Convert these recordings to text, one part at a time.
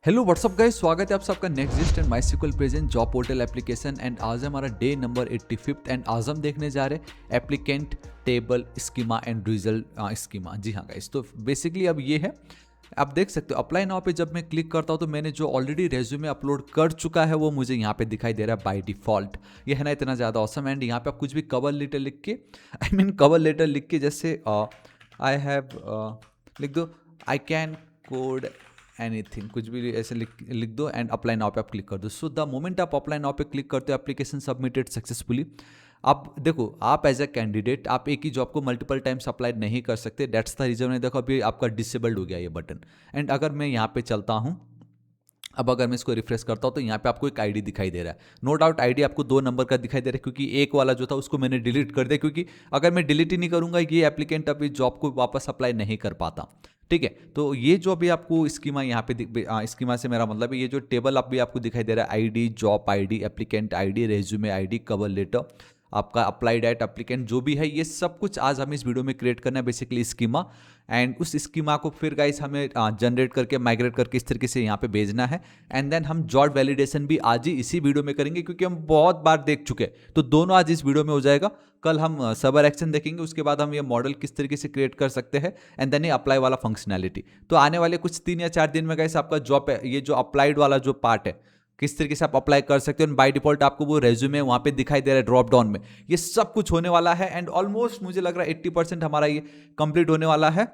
Hello what's up guys, स्वागत है आप सबका next and my sequel present job portal application. And आज हमारा डे नंबर 85 एंड आज हम देखने जा रहे हैं applicant table schema and result schema. जी हाँ गाइस, तो बेसिकली अब ये है, आप देख सकते हो अप्लाई नाउ पे जब मैं क्लिक करता हूँ तो मैंने जो ऑलरेडी रेज्यूमे अपलोड कर चुका है वो मुझे यहाँ पे दिखाई दे रहा है बाय डिफॉल्ट। ये है ना इतना ज़्यादा ऑसम। एंड यहाँ पे आप कुछ भी कवर लेटर लिख के कवर लेटर लिख के जैसे आई हैव लिख दो, आई कैन कोड एनीथिंग, कुछ भी ऐसे लिख दो एंड अप्लाई नाउ पे आप क्लिक कर दो। सो द मोमेंट आप अप्लाई नाउ पे क्लिक करते हो एप्लीकेशन सबमिटेड सक्सेसफुली। अब देखो, आप एज अ कैंडिडेट आप एक ही जॉब को मल्टीपल टाइम्स अप्लाई नहीं कर सकते। That's the reason. देखो अभी आपका डिसेबल्ड हो गया ये बटन। एंड अगर मैं यहाँ पे चलता हूँ, अब अगर मैं इसको रिफ्रेश करता हूँ तो यहाँ पे आपको एक आईडी दिखाई दे रहा है। नो डाउट आईडी आपको 2 नंबर का दिखाई दे रहा है, क्योंकि एक वाला जो था उसको मैंने डिलीट कर दिया, क्योंकि अगर मैं डिलीट ही नहीं करूँगा ये एप्लीकेंट अभी जॉब को वापस अप्लाई नहीं कर पाता। ठीक है, तो ये जो अभी आपको स्कीमा यहाँ पे स्कीमा से मेरा मतलब है ये जो टेबल अभी आपको दिखाई दे रहा है, ID, job ID, applicant ID, resume ID, cover letter, आपका अप्लाइड एट एप्लीकेंट जो भी है, ये सब कुछ आज हमें इस वीडियो में क्रिएट करना है बेसिकली स्कीमा। एंड उस स्कीमा को फिर गाइस हमें जनरेट करके माइग्रेट करके इस तरीके से यहाँ पे भेजना है। एंड देन हम जॉब वैलिडेशन भी आज ही इसी वीडियो में करेंगे, क्योंकि हम बहुत बार देख चुके हैं, तो दोनों आज इस वीडियो में हो जाएगा। कल हम सर्वर एक्शन देखेंगे, उसके बाद हम ये मॉडल किस तरीके से क्रिएट कर सकते हैं, एंड देन ये अप्लाई वाला फंक्शनैलिटी। तो आने वाले कुछ 3 या 4 दिन में गाइस आपका जॉब ये जो अप्लाइड वाला जो पार्ट है किस तरीके से आप अप्लाई कर सकते हो, बाय डिफॉल्ट आपको वो रेज्यूमे वहां पे दिखाई दे रहा है ड्रॉप डाउन में, ये सब कुछ होने वाला है। एंड ऑलमोस्ट मुझे लग रहा है 80% हमारा ये कंप्लीट होने वाला है।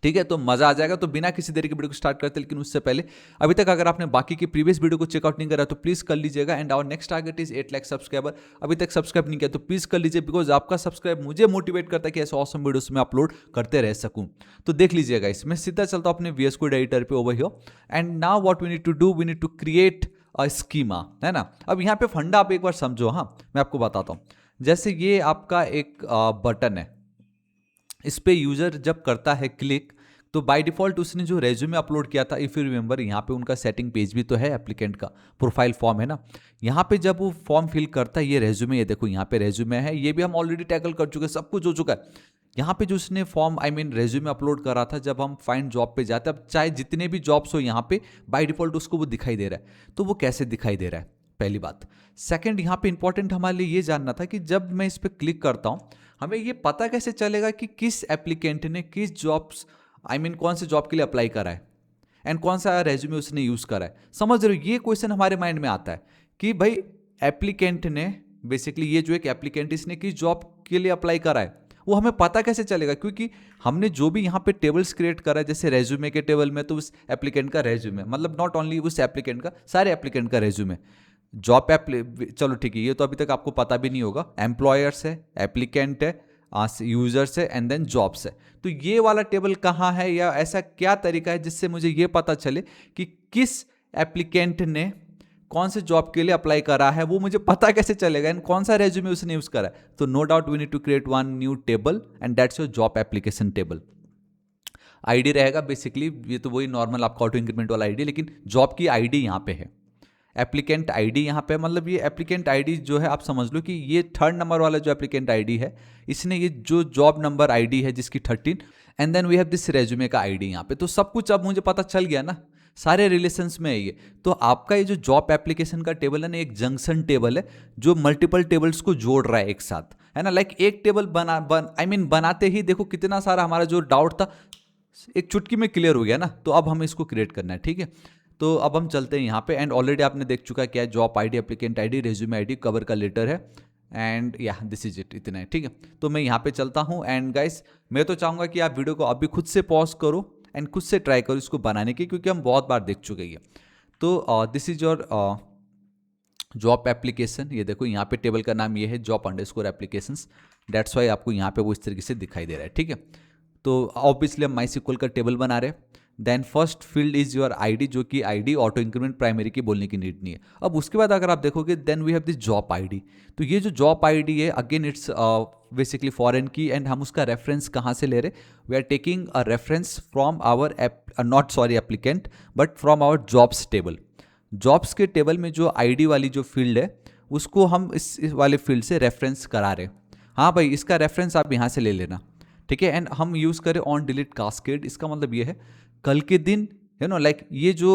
ठीक है, तो मजा आ जाएगा। तो बिना किसी देरी के वीडियो को स्टार्ट करते, लेकिन उससे पहले अभी तक अगर आपने बाकी की प्रीवियस वीडियो को चेकआउट नहीं करा तो प्लीज कर लीजिएगा। And our next target is 8 lakh subscriber. अभी तक सब्सक्राइब नहीं किया तो प्लीज कर लीजिए, बिकॉज आपका सब्सक्राइब मुझे मोटिवेट करता है कि ऐसे ऑसम वीडियोस में अपलोड करते रह सकूं। तो देख लीजिएगा, इसमें सीधा चलता हूं अपने वीएस कोड एडिटर पे over here. And now what we need to do, we need to create a schema, है ना। अब यहाँ पे फंडा आप एक बार समझो। हाँ, मैं आपको बताता हूँ। जैसे ये आपका एक बटन है, इस पे यूजर जब करता है क्लिक तो बाय डिफॉल्ट उसने जो रेज्यूमे अपलोड किया था, इफ यू रिमेंबर, यहाँ पे उनका सेटिंग पेज भी तो है, एप्लीकेंट का प्रोफाइल फॉर्म है ना। यहाँ पे जब वो फॉर्म फिल करता है, ये रेज्यूमे, ये देखो यहाँ पे रेज्यूमे है, ये भी हम ऑलरेडी टैकल कर चुके हैं, सब कुछ हो चुका है। यहाँ पे जो उसने फॉर्म रेज्यूमे अपलोड करा था, जब हम फाइंड जॉब पे जाते हैं, अब चाहे जितने भी जॉब्स हो यहाँ पे बाय डिफॉल्ट उसको वो दिखाई दे रहा है। तो वो कैसे दिखाई दे रहा है, पहली बात। सेकंड, यहाँ पे इंपॉर्टेंट हमारे लिए ये जानना था कि जब मैं इस पर क्लिक करता हूँ हमें ये पता कैसे चलेगा कि किस एप्लीकेंट ने किस जॉब्स कौन से जॉब के लिए अप्लाई करा है एंड कौन सा रेज्यूमे उसने यूज करा है। समझ रहे हो, ये क्वेश्चन हमारे माइंड में आता है कि भाई एप्लीकेंट ने बेसिकली, ये जो एक एप्लीकेंट इसने किस जॉब के लिए अप्लाई करा है, वो हमें पता कैसे चलेगा, क्योंकि हमने जो भी यहाँ पे टेबल्स क्रिएट करा है, जैसे रेज्यूमे के टेबल में तो उस एप्लीकेंट का रेज्यूमे, मतलब नॉट ओनली उस एप्लीकेंट का, सारे एप्लीकेंट का रेज्यूमे। जॉब चलो ठीक है, ये तो अभी तक आपको पता भी नहीं होगा। एम्प्लॉयर्स है, एप्लीकेंट है, यूजर्स है, एंड देन जॉब्स है। तो ये वाला टेबल कहाँ है, या ऐसा क्या तरीका है जिससे मुझे ये पता चले कि किस एप्लीकेंट ने कौन से जॉब के लिए अप्लाई करा है, वो मुझे पता कैसे चलेगा, एंड कौन सा रेज्यूमे उसने यूज करा है। तो no doubt we need to create one new table and that's your job application table. ID रहेगा बेसिकली, ये तो वही नॉर्मल आपका ऑटो इंक्रीमेंट वाला आईडी, लेकिन जॉब की आईडी यहाँ पे है, एप्लीकेंट आईडी यहाँ पे, मतलब ये एप्लीकेंट आईडी जो है, आप समझ लो कि ये 3rd नंबर वाला जो एप्लीकेंट आईडी है, इसने ये जो जॉब नंबर आईडी है जिसकी 13, and then we have this resume का आईडी यहाँ पे। तो सब कुछ अब मुझे पता चल गया ना, सारे रिलेशंस में है ये। तो आपका ये जो जॉब एप्लीकेशन का टेबल है ना, एक जंक्शन टेबल है जो मल्टीपल टेबल्स को जोड़ रहा है एक साथ, है ना। लाइक एक टेबल बनाते ही देखो कितना सारा हमारा जो डाउट था एक चुटकी में क्लियर हो गया ना। तो अब हमें इसको क्रिएट करना है, ठीक है। तो अब हम चलते हैं यहाँ पे, एंड ऑलरेडी आपने देख चुका है क्या है, job ID, applicant ID, resume ID, cover का लेटर है, एंड या दिस इज इट, इतना है, ठीक है। तो मैं यहाँ पे चलता हूँ। एंड गाइस, मैं तो चाहूँगा कि आप वीडियो को अभी खुद से पॉज करो एंड खुद से ट्राई करो इसको बनाने की, क्योंकि हम बहुत बार देख चुके हैं। तो this is your job application. ये देखो यहाँ पे टेबल का नाम ये है, job underscore applications. That's why आपको यहाँ पे वो इस तरीके से दिखाई दे रहा है, ठीक है। तो ऑब्वियसली हम MySQL का टेबल बना रहे हैं। Then first field is your ID, जो कि आईडी ऑटो इंक्रीमेंट प्राइमरी की बोलने की नीड नहीं है। अब उसके बाद अगर आप देखोगे, then we have this job ID. तो ये जो जॉब आईडी है, again it's basically foreign key, and हम उसका रेफरेंस कहाँ से ले रहे, we are taking a reference from our applicant but from our jobs table. Jobs के टेबल में जो आईडी वाली जो फील्ड है उसको हम इस वाले फील्ड से रेफरेंस करा रहे हैं। हाँ भाई, इसका रेफरेंस आप यहाँ से ले लेना, ठीक है। एंड हम यूज़ करें ऑन डिलीट कास्केड, इसका मतलब ये है कल के दिन लाइक ये जो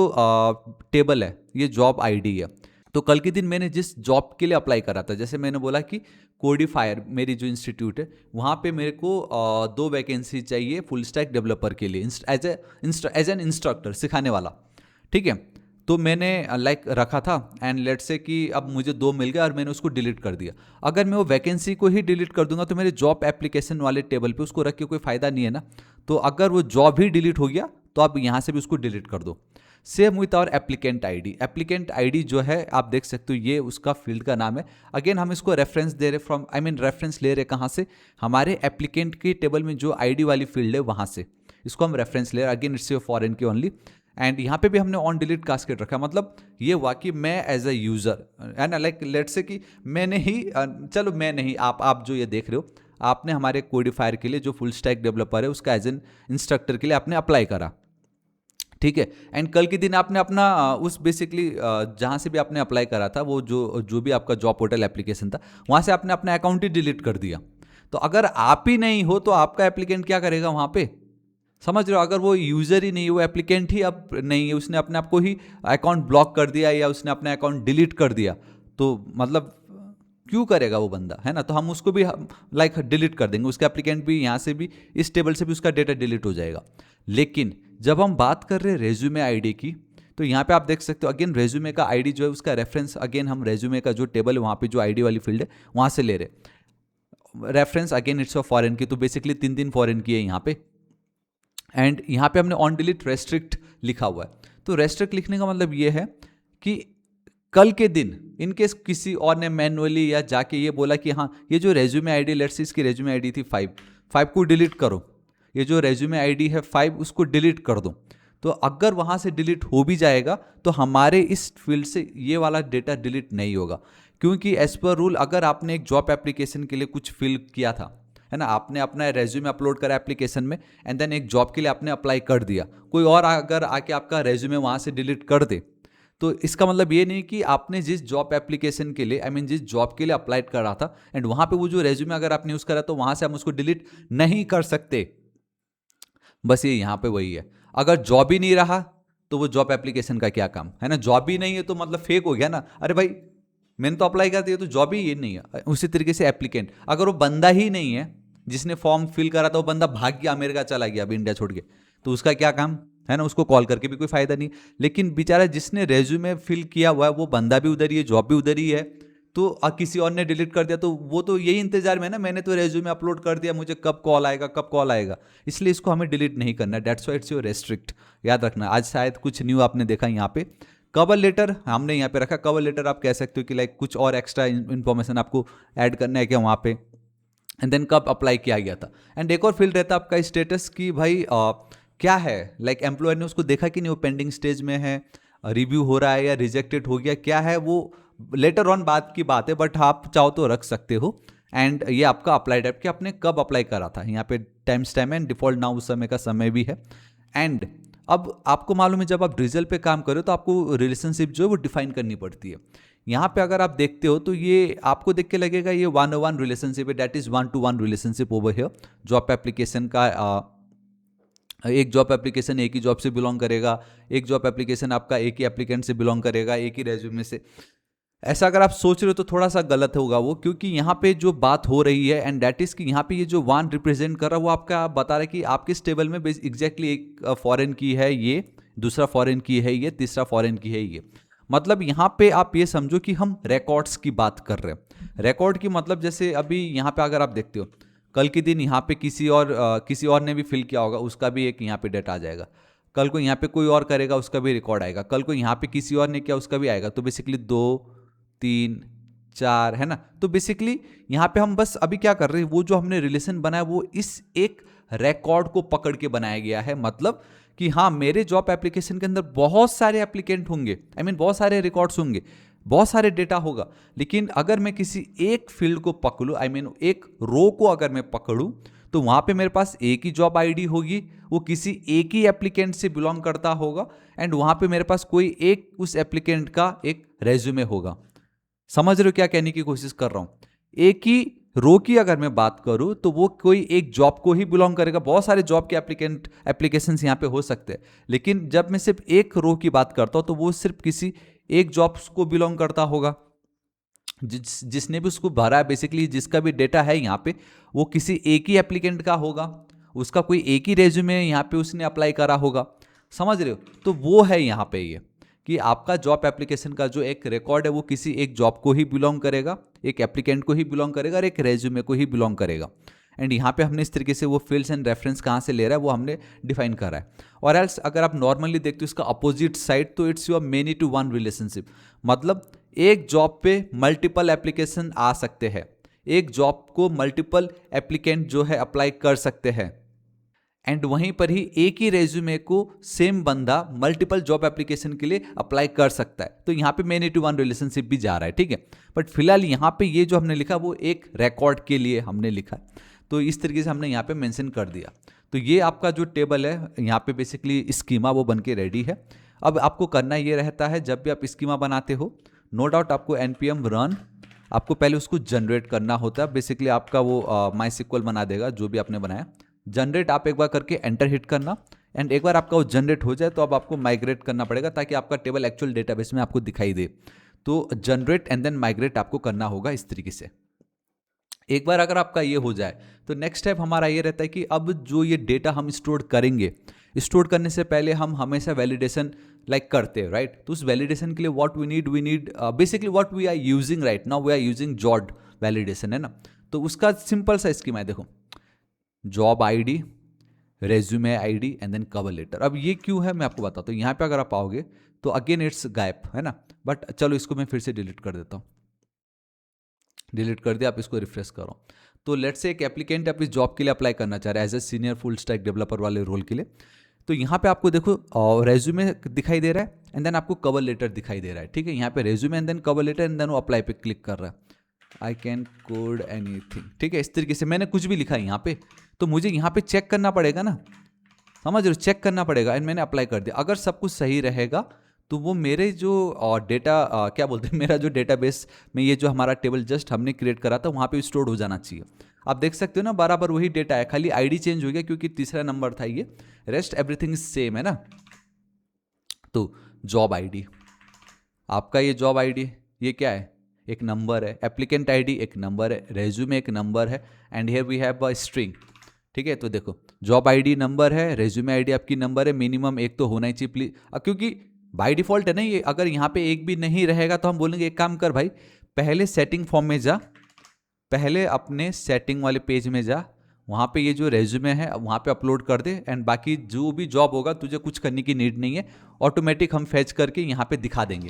टेबल है ये जॉब आईडी है। तो कल के दिन मैंने जिस जॉब के लिए अप्लाई करा था, जैसे मैंने बोला कि कोडिफायर मेरी जो इंस्टीट्यूट है वहाँ पे मेरे को 2 वैकेंसी चाहिए फुल स्टैक डेवलपर के लिए एज एन इंस्ट्रक्टर, सिखाने वाला। ठीक है, तो मैंने लाइक रखा था एंड लेट से कि अब मुझे 2 मिल गया और मैंने उसको डिलीट कर दिया। अगर मैं वो वैकेंसी को ही डिलीट कर दूंगा तो मेरे जॉब एप्लीकेशन वाले टेबल पे उसको रख के कोई फ़ायदा नहीं है ना। तो अगर वो जॉब ही डिलीट हो गया तो आप यहाँ से भी उसको डिलीट कर दो। सेम विथ और एप्लीकेंट आईडी। एप्लीकेंट आईडी जो है आप देख सकते हो ये उसका फील्ड का नाम है। अगेन हम इसको रेफरेंस दे रहे फ्रॉम रेफरेंस ले रहे कहाँ से, हमारे एप्लीकेंट के टेबल में जो आईडी वाली फील्ड है वहाँ से इसको हम रेफरेंस ले रहे। अगेन इट्स फॉरेन की ओनली। एंड यहाँ पे भी हमने ऑन डिलीट कास्केट रखा, मतलब ये हुआ कि मैं एज अ यूज़र है ना, लाइक लेट से कि मैंने ही चलो मैं नहीं, आप जो ये देख रहे हो आपने हमारे कोडिफायर के लिए जो फुल स्टैक डेवलपर है उसका एज एन इंस्ट्रक्टर के लिए आपने अप्लाई करा। ठीक है, एंड कल के दिन आपने अपना उस बेसिकली जहाँ से भी आपने अप्लाई करा था वो जो भी आपका जॉब पोर्टल एप्लीकेशन था वहाँ से आपने अपना अकाउंट ही डिलीट कर दिया। तो अगर आप ही नहीं हो तो आपका एप्लीकेंट क्या करेगा वहाँ पे, समझ रहे हो? अगर वो यूज़र ही नहीं, वो एप्लीकेंट ही अब नहीं है, उसने अपने आप को ही अकाउंट ब्लॉक कर दिया या उसने अपना अकाउंट डिलीट कर दिया, तो मतलब क्यों करेगा वो बंदा, है ना। तो हम उसको भी लाइक डिलीट कर देंगे, उसका एप्लीकेंट भी यहाँ से भी इस टेबल से भी उसका डेटा डिलीट हो जाएगा। लेकिन जब हम बात कर रहे हैं रेज्यूमे आईडी की, तो यहाँ पे आप देख सकते हो अगेन रेज्यूमे का आईडी जो है उसका रेफरेंस अगेन हम रेज्यूमे का जो टेबल है वहाँ पे जो आईडी वाली फील्ड है वहाँ से ले रहे। Reference again it's of foreign की, तो बेसिकली 3 फॉरेन की है यहाँ पे। एंड यहाँ पे हमने ऑन डिलीट रेस्ट्रिक्ट लिखा हुआ है। तो रेस्ट्रिक्ट लिखने का मतलब ये है कि कल के दिन इनकेस किसी और ने मैनुअली या जाके ये बोला कि हाँ ये जो रेज्यूमे आईडी, लेट्स से इसकी रेज्यूमे आईडी थी 5 को डिलीट करो, ये जो रेज्यूमे आईडी है 5 उसको डिलीट कर दो, तो अगर वहाँ से डिलीट हो भी जाएगा तो हमारे इस फील्ड से ये वाला डेटा डिलीट नहीं होगा। क्योंकि एज पर रूल अगर आपने एक जॉब एप्लीकेशन के लिए कुछ फिल किया था, है ना, आपने अपना रेज्यूमे अपलोड करा एप्लीकेशन में एंड देन एक जॉब के लिए आपने अप्लाई कर दिया, कोई और अगर आके आपका रेज्यूमे वहाँ से डिलीट कर दे तो इसका मतलब ये नहीं कि आपने जिस जॉब एप्लीकेशन के लिए जिस जॉब के लिए अप्लाई करा था एंड वहाँ पे वो जो रेज्यूमे अगर आपने यूज़ करा तो वहाँ से हम उसको डिलीट नहीं कर सकते। बस ये यहाँ पे वही है, अगर जॉब ही नहीं रहा तो वो जॉब एप्लीकेशन का क्या काम, है ना। जॉब ही नहीं है तो मतलब फेक हो गया ना, अरे भाई मैंने तो अप्लाई कर दिया तो जॉब ही ये नहीं है। उसी तरीके से एप्लीकेंट, अगर वो बंदा ही नहीं है जिसने फॉर्म फिल करा था, वो बंदा भाग गया अमेरिका चला गया अभी इंडिया छोड़ के, तो उसका क्या काम, है ना, उसको कॉल करके भी कोई फायदा नहीं। लेकिन बेचारा जिसने रेज्यूमे फिल किया हुआ है वो बंदा भी उधर ही है, जॉब भी उधर ही है, तो किसी और ने डिलीट कर दिया तो वो तो यही इंतजार में है ना, मैंने तो रेज्यूमे अपलोड कर दिया, मुझे कब कॉल आएगा कब कॉल आएगा, इसलिए इसको हमें डिलीट नहीं करना। Dates why it's your restrict, याद रखना। आज शायद कुछ न्यू आपने देखा यहाँ पे, कवर लेटर हमने यहाँ पे रखा। कवर लेटर आप कह सकते हो कि लाइक कुछ और एक्स्ट्रा इन्फॉर्मेशन आपको ऐड करना है क्या वहाँ पे, एंड देन कब अप्लाई किया गया था। एंड एक और फील्ड रहता है आपका स्टेटस की, भाई क्या है, लाइक एम्प्लॉयर ने उसको देखा कि नहीं, वो पेंडिंग स्टेज में है, रिव्यू हो रहा है या रिजेक्टेड हो गया, क्या है वो लेटर ऑन बात की बात है, बट आप चाहो तो रख सकते हो। एंड ये आपका अप्लाई टाइप कि आपने कब अप्लाई करा था, यहाँ पे time stamp and default now उस समय का समय भी है। एंड अब आपको मालूम है जब आप ड्रिजल पे काम करो तो आपको रिलेशनशिप जो है वो डिफाइन करनी पड़ती है। यहाँ पे अगर आप देखते हो तो ये आपको देख के लगेगा ये 1-on-1 रिलेशनशिप है, that is 1-to-1 relationship over here. Job application का एक जॉब एप्लीकेशन एक ही जॉब से बिलोंग करेगा, एक जॉब एप्लीकेशन आपका एक ही एप्लीकेंट से बिलोंग करेगा, एक ही रेज्यूमे से। ऐसा अगर आप सोच रहे हो तो थोड़ा सा गलत होगा वो, क्योंकि यहाँ पे जो बात हो रही है एंड दैट इज कि यहाँ पे ये जो 1 रिप्रेजेंट कर रहा है वो आपका बता रहा है कि आपके इस टेबल में एग्जैक्टली एक फॉरेन की है ये, दूसरा फॉरेन की है ये, तीसरा फॉरेन की है ये। मतलब यहाँ पे आप ये समझो कि हम रिकॉर्ड्स की बात कर रहे हैं। रिकॉर्ड की मतलब जैसे अभी यहाँ पे अगर आप देखते हो कल के दिन यहाँ पे किसी और ने भी फिल किया होगा, उसका भी एक यहाँ पे डेटा आ जाएगा। कल को यहाँ पे कोई और करेगा उसका भी रिकॉर्ड आएगा, कल को यहाँ पे किसी और ने किया उसका भी आएगा। तो बेसिकली 2, 3, 4 है ना। तो बेसिकली यहाँ पे हम बस अभी क्या कर रहे हैं, वो जो हमने रिलेशन बनाया वो इस एक रिकॉर्ड को पकड़ के बनाया गया है। मतलब कि हाँ मेरे जॉब एप्लीकेशन के अंदर बहुत सारे एप्लीकेंट होंगे, बहुत सारे रिकॉर्ड्स होंगे, बहुत सारे डेटा होगा, लेकिन अगर मैं किसी एक फील्ड को पकड़ूं, एक रो को अगर मैं पकड़ूं तो वहां पे मेरे पास एक ही जॉब आईडी होगी, वो किसी एक ही एप्लीकेंट से बिलोंग करता होगा एंड वहां पे मेरे पास कोई एक उस एप्लीकेंट का एक रेज्यूमे होगा। समझ रहे हो क्या कहने की कोशिश कर रहा हूं? एक ही रो की अगर मैं बात करूं तो वो कोई एक जॉब को ही बिलोंग करेगा। बहुत सारे जॉब के एप्लीकेशंस यहाँ पे हो सकते हैं, लेकिन जब मैं सिर्फ एक रो की बात करता हूं तो वो सिर्फ किसी एक जॉब्स को बिलोंग करता होगा। जिसने भी उसको भरा है, बेसिकली जिसका भी डेटा है यहाँ पे, वो किसी एक ही एप्लीकेंट का होगा, उसका कोई एक ही रेज्यूमे यहाँ पे उसने अप्लाई करा होगा। समझ रहे हो? तो वो है यहाँ पे ये कि आपका जॉब एप्लीकेशन का जो एक रिकॉर्ड है वो किसी एक जॉब को ही बिलोंग करेगा, एक एप्लीकेंट को ही बिलोंग करेगा और एक रेज्यूमे को ही बिलोंग करेगा। एंड यहाँ पे हमने इस तरीके से वो फील्ड्स एंड रेफरेंस कहाँ से ले रहा है वो हमने डिफाइन करा है। और एल्स अगर आप नॉर्मली देखते हो इसका अपोजिट साइड, तो it's your many to one relationship. मतलब एक जॉब पे मल्टीपल एप्लीकेशन आ सकते हैं, एक जॉब को मल्टीपल एप्लीकेंट जो है अप्लाई कर सकते हैं, एंड वहीं पर ही एक ही रेज्यूमे को सेम बंदा मल्टीपल जॉब एप्लीकेशन के लिए अप्लाई कर सकता है। तो यहाँ पे मेनी टू वन रिलेशनशिप भी जा रहा है, ठीक है। बट फिलहाल यहाँ पे ये जो हमने लिखा वो एक रिकॉर्ड के लिए हमने लिखा, तो इस तरीके से हमने यहाँ पे मेंशन कर दिया। तो ये आपका जो टेबल है यहाँ पे बेसिकली स्कीमा वो बन के रेडी है। अब आपको करना ये रहता है, जब भी आप स्कीमा बनाते हो, नो डाउट आपको npm रन, आपको पहले उसको जनरेट करना होता है। बेसिकली आपका वो MySQL बना देगा जो भी आपने बनाया। जनरेट आप एक बार करके एंटर हिट करना, एंड एक बार आपका वो जनरेट हो जाए तो अब आपको माइग्रेट करना पड़ेगा ताकि आपका टेबल एक्चुअल डेटाबेस में आपको दिखाई दे। तो जनरेट एंड देन माइग्रेट आपको करना होगा इस तरीके से। एक बार अगर आपका ये हो जाए तो नेक्स्ट स्टेप हमारा ये रहता है कि अब जो ये डेटा हम स्टोर करेंगे, स्टोर करने से पहले हम हमेशा वैलिडेशन करते हैं, राइट। तो उस वैलिडेशन के लिए what we need basically what we are using right now, we are using job validation, है ना। तो उसका सिंपल सा स्कीमा है, देखो job ID, resume ID and then cover letter. अब ये क्यों है मैं आपको बताता हूँ। यहाँ पे अगर आप आओगे तो अगेन इट्स गायब, है ना। बट चलो इसको मैं फिर से डिलीट कर देता हूँ। डिलीट कर दिया, आप इसको रिफ्रेश करो। तो लेट्स से एक एप्लीकेंट आप इस जॉब के लिए अप्लाई करना चाह रहे हैं as a senior full stack developer वाले रोल के लिए। तो यहाँ पे आपको देखो रेज्यूमे दिखाई दे रहा है एंड देन आपको कवर लेटर दिखाई दे रहा है, ठीक है। यहाँ पे resume and then cover letter and then वो अप्लाई पे क्लिक कर रहा है। आई कैन कोड एनीथिंग, ठीक है। इस तरीके से मैंने कुछ भी लिखा है यहाँ पे, तो मुझे यहाँ पे चेक करना पड़ेगा ना, समझ रहे हो, चेक करना पड़ेगा। एंड मैंने अप्लाई कर दिया। अगर सब कुछ सही रहेगा तो वो मेरे जो डेटा क्या बोलते हैं, मेरा जो डेटाबेस में ये जो हमारा टेबल जस्ट हमने क्रिएट करा था वहाँ पे स्टोर हो जाना चाहिए। आप देख सकते हो ना, बराबर वही डेटा है, खाली आईडी चेंज हो गया क्योंकि तीसरा नंबर था ये, रेस्ट एवरीथिंग इज सेम, है ना। तो जॉब आईडी, आपका ये जॉब आईडी ये क्या है, एक नंबर है। एप्लीकेंट आईडी एक नंबर है, रेज्यूमे एक नंबर है, and here we have a string, ठीक है। तो देखो जॉब आईडी नंबर है, रेज्यूमे आईडी आपकी नंबर है, मिनिमम एक तो होना ही चाहिए प्लीज, क्योंकि बाय डिफॉल्ट है ना ये। अगर यहाँ पे एक भी नहीं रहेगा तो हम बोलेंगे एक काम कर भाई, पहले सेटिंग फॉर्म में जा, पहले अपने सेटिंग वाले पेज में जा, वहाँ पे ये जो रेज्यूमे है वहाँ पे अपलोड कर दे, एंड बाकी जो भी जॉब होगा तुझे कुछ करने की नीड नहीं है, ऑटोमेटिक हम फैच करके यहाँ पे दिखा देंगे।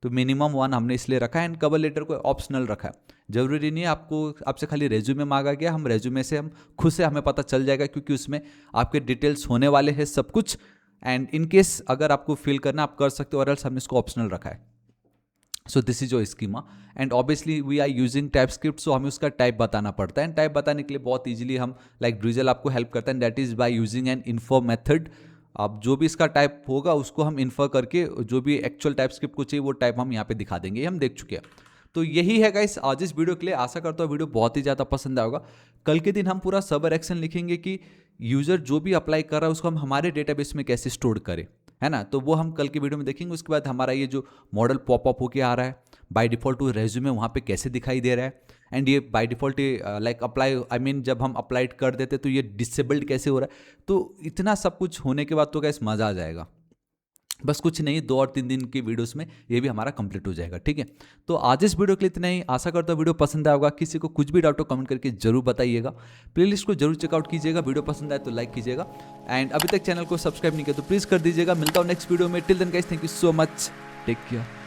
तो मिनिमम 1 हमने इसलिए रखा है, एंड कवर लेटर को ऑप्शनल रखा है। जरूरी नहीं है आपको, आपसे खाली रेज्यूमे मांगा गया, हम रेज्यूमे से हम खुद से हमें पता चल जाएगा क्योंकि उसमें आपके डिटेल्स होने वाले हैं सब कुछ। एंड इन केस अगर आपको फिल करना आप कर सकते हो, और एल्स हमने इसको ऑप्शनल रखा है। So this is your schema, and obviously we are using TypeScript, so हमें उसका टाइप बताना पड़ता है। एंड टाइप बताने के लिए बहुत इजीली हम ड्रिजल आपको हेल्प करता है, that is by using an info method. अब जो भी इसका टाइप होगा उसको हम इन्फर करके जो भी एक्चुअल टाइप स्क्रिप्ट को चाहिए वो टाइप हम यहाँ पे दिखा देंगे, ये हम देख चुके हैं। तो यही है गाइस आज इस वीडियो के लिए। आशा करता हूँ वीडियो बहुत ही ज़्यादा पसंद आएगा। कल के दिन हम पूरा सर्वर एक्शन लिखेंगे कि यूजर जो भी अप्लाई कर रहा है उसको हम हमारे डेटाबेस में कैसे स्टोर करें, है ना। तो वो हम कल के वीडियो में देखेंगे। उसके बाद हमारा ये जो मॉडल पॉपअप होके आ रहा है बाय डिफॉल्ट वो रेज्यूमे वहाँ पे कैसे दिखाई दे रहा है, एंड ये बाय डिफॉल्ट अप्लाई जब हम अप्लाइड कर देते तो ये डिसेबल्ड कैसे हो रहा है। तो इतना सब कुछ होने के बाद तो गाइस मज़ा आ जाएगा। बस कुछ नहीं, 2 और 3 दिन की वीडियोस में ये भी हमारा कंप्लीट हो जाएगा, ठीक है। तो आज इस वीडियो के लिए इतना ही। आशा करता हूँ वीडियो पसंद आएगा। किसी को कुछ भी डाउट हो कमेंट करके जरूर बताइएगा। प्लेलिस्ट को जरूर चेकआउट कीजिएगा। वीडियो पसंद आए तो लाइक कीजिएगा, एंड अभी तक चैनल को सब्सक्राइब नहीं किया तो प्लीज़ कर दीजिएगा। मिलता हूँ नेक्स्ट वीडियो में। Till then guys, thank you so much, take care.